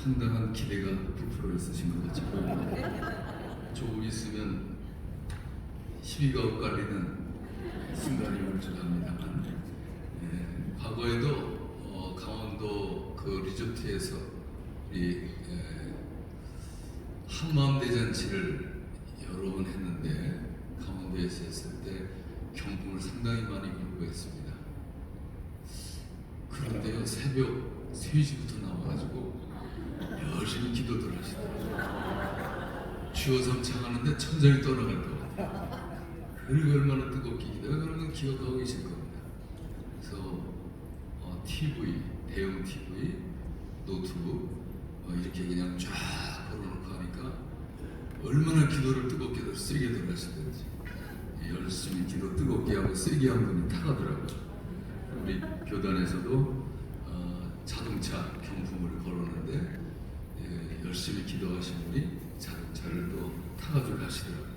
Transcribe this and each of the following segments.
상당한 기대가 부풀어 있으신 것 같죠. 조금 있으면 시비가 엇갈리는 순간이 올 줄 압니다만, 과거에도 강원도 그 리조트에서 우리 한마음 대잔치를 여러 번 했는데, 강원도에서 했을 때 경품을 상당히 많이 부르고 했습니다. 그런데요, 새벽 3시부터 나와가지고 열심히 기도들 하시더라고요. 주어 삼창하는데 천장이 떠나갈 것 같아요. 그리고 얼마나 뜨겁게 기도해요. 그런 건 기억하고 계실 겁니다. 그래서 TV, 대형 TV, 노트북 이렇게 그냥 쫙 걸어놓고 하니까 얼마나 기도를 뜨겁게들 세게들 하시든지, 열심히 기도 뜨겁게 하고 세게 한 분이 타가더라고요. 우리 교단에서도 자동차 경품을 걸었는데, 열심히 기도하신 분이 자동차를 또 타가지고 가시더라고요.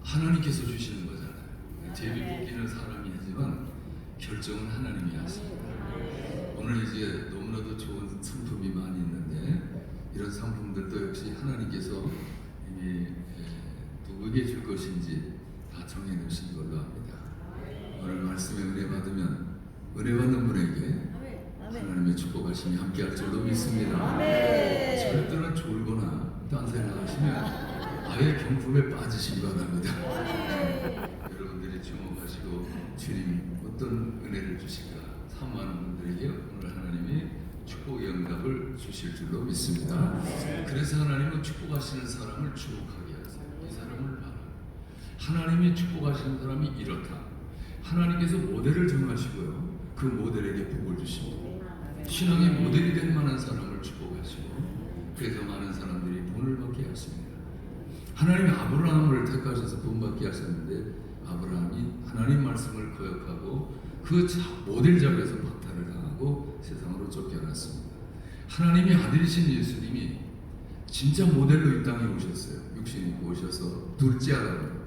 하나님께서 주시는 거잖아요. 제비 뽑기는 사람이 하지만 결정은 하나님이 하십니다. 오늘 이제 너무나도 좋은 상품이 많이 있는데, 이런 상품들도 역시 하나님께서 이미 누구에게 줄 것인지 다 정해놓으신 걸로 압니다. 오늘 말씀에 은혜 받으면 은혜 받는 분에게 하나님의 축복하심이 함께할 줄로 믿습니다. 절대로 졸거나 딴 생각하시면 아예 경품에 빠지시기 바랍니다. 여러분들이 주목하시고 주님 어떤 은혜를 주실까 사모하는 분들에게 오늘 하나님이 축복의 응답을 주실 줄로 믿습니다. 그래서 하나님은 축복하시는 사람을 주목하게 하세요. 이 사람을 봐라. 하나님이 축복하시는 사람이 이렇다. 하나님께서 모델을 정하시고요, 그 모델에게 복을 주십니다. 신앙의 모델이 될 만한 사람을 축복하시고, 그래서 많은 사람들이 본을 받게 하십니다. 하나님이 아브라함을 택하셔서 본받게 하셨는데, 아브라함이 하나님 말씀을 거역하고 그 모델 잡에서 박탈을 당하고 세상으로 쫓겨났습니다. 하나님이 아들이신 예수님이 진짜 모델로 이 땅에 오셨어요. 육신 입고 오셔서 둘째 아담,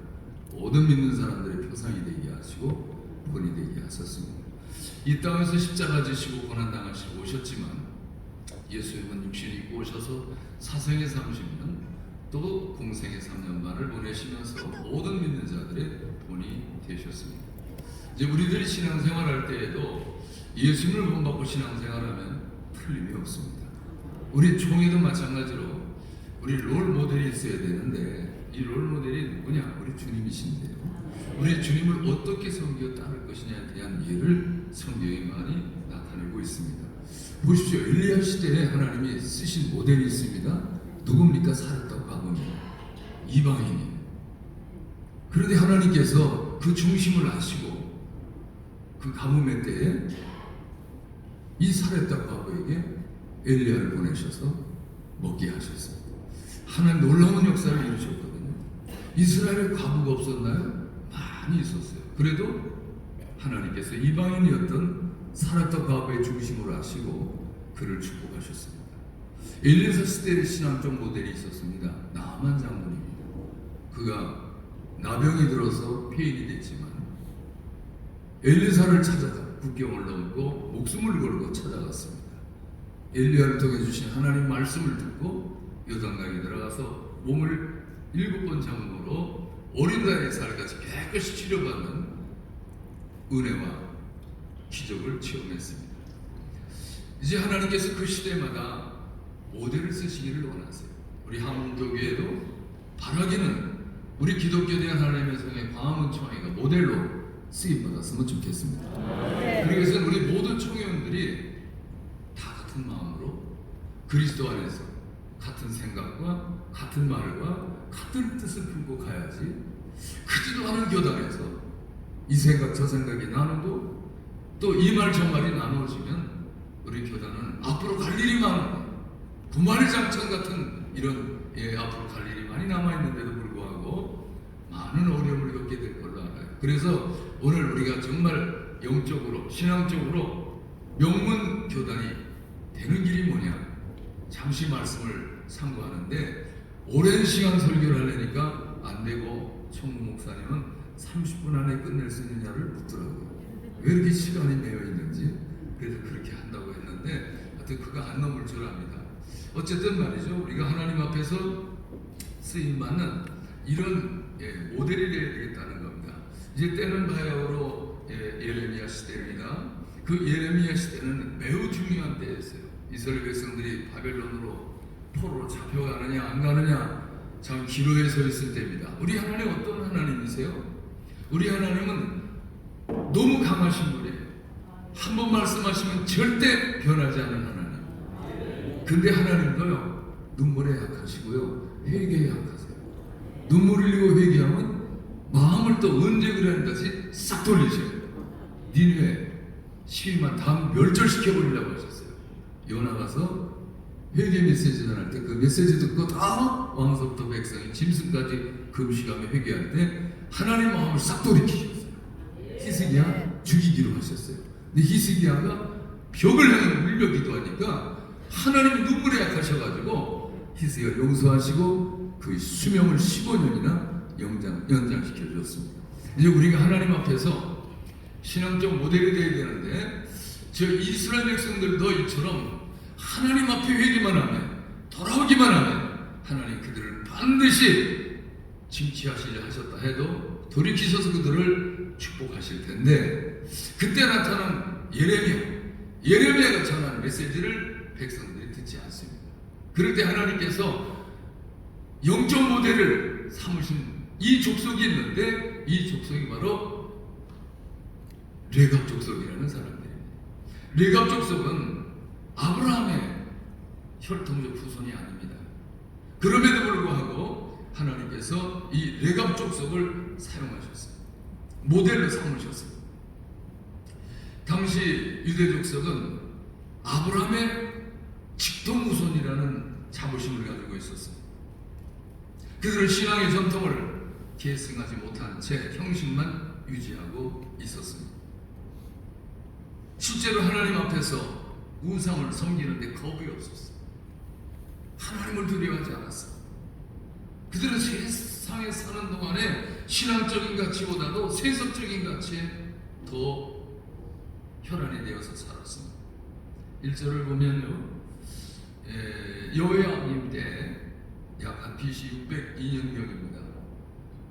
모든 믿는 사람들의 표상이 되게 하시고 본이 되게 하셨습니다. 이 땅에서 십자가 지시고 고난당하시고 오셨지만, 예수님은 육신 입고 오셔서 사생의 30년 또 공생의 3년 반을 보내시면서 모든 믿는 자들의 본이 되셨습니다. 이제 우리들이 신앙생활할 때에도 예수님을 본받고 신앙생활하면 틀림이 없습니다. 우리 총회도 마찬가지로 우리 롤 모델이 있어야 되는데, 이 롤 모델이 누구냐? 우리 주님이신데요. 우리 주님을 어떻게 섬겨 따를 것이냐에 대한 예를 성경에 많이 나타내고 있습니다. 보십시오. 엘리야 시대에 하나님이 쓰신 모델이 있습니다. 누굽니까? 사렙과 가문이에요. 이방인이에요. 그런데 하나님께서 그 중심을 아시고 그 가뭄의 때에 이 사렙과 가부에게 엘리야를 보내셔서 먹게 하셨습니다. 하나님 놀라운 역사를 이루셨거든요. 이스라엘에 과부가 없었나요? 많이 있었어요. 그래도 하나님께서 이방인이었던 사렙과 가부의 중심으로 하시고 그를 축복하셨습니다. 엘리사 시대의 신앙적 모델이 있었습니다. 나만 장군입니다. 그가 나병이 들어서 폐인이 됐지만 엘리사를 찾아가 국경을 넘고 목숨을 걸고 찾아갔습니다. 엘리야를 통해 주신 하나님 말씀을 듣고 요단강에 들어가서 몸을 7번 잠금으로 어린 나이의 살같이 깨끗이 치료받는 은혜와 기적을 체험했습니다. 이제 하나님께서 그 시대마다 모델을 쓰시기를 원하세요. 우리 한국교회에도 바라기는 우리 기독교에 대한 하나님의 성의 광화문 총회가 모델로 쓰임받았으면 좋겠습니다. 그래서 우리 모든 총회원들이 다 같은 마음으로 그리스도 안에서 같은 생각과 같은 말과 같은 뜻을 품고 가야지, 크지도 않은 교단에서 이 생각 저 생각이 나누고 또 이 말 저 말이 나누어지면 우리 교단은 앞으로 갈 일이 많아요. 부만의 장천 같은 이런 앞으로 갈 일이 많이 남아있는데도 불구하고 많은 어려움을 겪게 될 걸로 알아요. 그래서 오늘 우리가 정말 영적으로 신앙적으로 명문 교단이 되는 길이 뭐냐, 잠시 말씀을 참고하는데 오랜 시간 설교를 하려니까 안 되고 총무 목사님은 30분 안에 끝낼 수 있느냐를 묻더라고요. 왜 이렇게 시간이 매여 있는지. 그래서 그렇게 한다고 했는데 절대 그가 안 넘을 줄 압니다. 어쨌든 말이죠. 우리가 하나님 앞에서 쓰임받는 이런 모델이 되어야 되겠다는 겁니다. 이제 때는 바야흐로 예레미야 시대입니다. 그 예레미야 시대는 매우 중요한 때였어요. 이스라엘 백성들이 바벨론으로 포로로 잡혀가느냐 안 가느냐 참 기로에 서 있을 때입니다. 우리 하나님 어떤 하나님이세요? 우리 하나님은 너무 강하신 분이에요. 한 번 말씀하시면 절대 변하지 않는 하나님. 근데 하나님도요, 눈물에 약하시고요, 회개에 약하세요. 눈물 흘리고 회개하면 마음을 또 언제 그러는 듯이 싹 돌리셔요. 니느웨 시위만 다 멸절시켜버리려고 하셨어요. 요나 가서 회개 메시지 전할 때 그 메시지 듣고 다 왕서부터 백성이 짐승까지 금식하며 회개할 때 하나님 마음을 싹 돌이키셨어요. 히스기야 죽이기로 하셨어요. 근데 히스기야가 벽을 향해 울려 기도하니까 하나님이 눈물에 약하셔가지고 히스기야 용서하시고 그 수명을 15년이나 연장시켜 주셨습니다. 이제 우리가 하나님 앞에서 신앙적 모델이 되어야 되는데 저 이스라엘 백성들도 이처럼 하나님 앞에 회개만 하면, 돌아오기만 하면 하나님 그들을 반드시 징치하시려 하셨다 해도 돌이키셔서 그들을 축복하실 텐데, 그때 나타난 예레미야가 전하는 메시지를 백성들이 듣지 않습니다. 그럴 때 하나님께서 영적 모델을 삼으신 이 족속이 있는데, 이 족속이 바로 레갑 족속이라는 사람들입니다. 레갑 족속은 아브라함의 혈통적 후손이 아닙니다. 그럼에도 불구하고 하나님께서 이 레갑 족속을 사용하셨어요. 모델로 삼으셨어요. 당시 유대 족속은 아브라함의 직통 후손이라는 자부심을 가지고 있었어요. 그들은 신앙의 전통을 계승하지 못한 채 형식만 유지하고 있었습니다. 실제로 하나님 앞에서 우상을 섬기는데 겁이 없었어요. 하나님을 두려워하지 않았어요. 그들은 세상에 사는 동안에 신앙적인 가치보다도 세속적인 가치에 더 혈안이 되어서 살았습니다. 1절을 보면요, 여호야kim 때 약 한 BC 602년경입니다.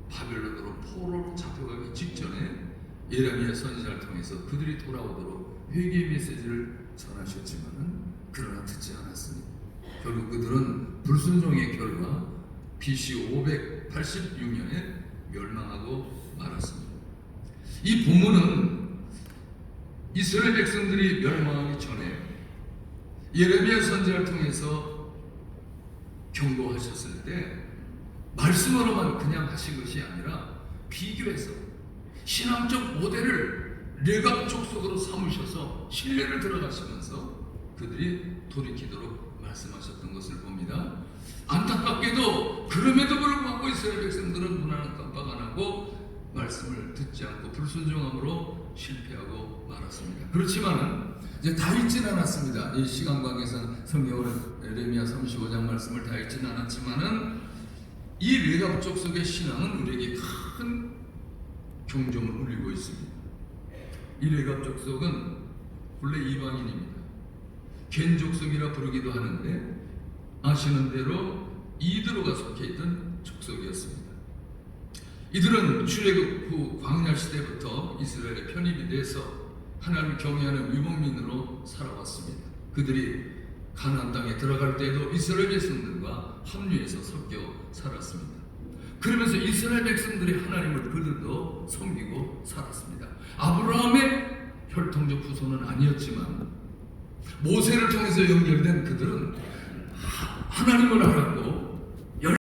바벨론으로 포로로 잡혀가기 직전에 예레미야 선지자를 통해서 그들이 돌아오도록 회개 메시지를 전하셨지만은 그러나 듣지 않았습니다. 결국 그들은 불순종의 결과 BC 586년에 멸망하고 말았습니다. 이 본문은 이스라엘 백성들이 멸망하기 전에 예레미야 선지자를 통해서 경고하셨을 때 말씀으로만 그냥 하신 것이 아니라 비교해서 신앙적 모델을 레갑 족속으로 삼으셔서 신뢰를 들어가시면서 그들이 돌이키도록 말씀하셨던 것을 봅니다. 안타깝게도 그럼에도 불구하고 이스라엘 백성들은 문화는 깜빡 안 하고 말씀을 듣지 않고 불순종함으로 실패하고 말았습니다. 그렇지만은 이제 다 읽지는 않았습니다. 이 시간 관계상 성경을 예레미야 35장 말씀을 다 읽지는 않았지만은 이 레갑 족속의 신앙은 우리에게 큰 경종을 울리고 있습니다. 이 레갑 족속은 본래 이방인입니다. 겐 족속이라 부르기도 하는데 아시는 대로 이드로가 속해 있던 족속이었습니다. 이들은 출애굽 후 광야 시대부터 이스라엘에 편입이 돼서 하나님을 경외하는 위복민으로 살아왔습니다. 그들이 가나안 땅에 들어갈 때에도 이스라엘 백성들과 합류해서 섞여 살았습니다. 그러면서 이스라엘 백성들이 하나님을 그들도 섬기고 살았습니다. 아브라함의 혈통적 후손은 아니었지만 모세를 통해서 연결된 그들은 하나님을 알았고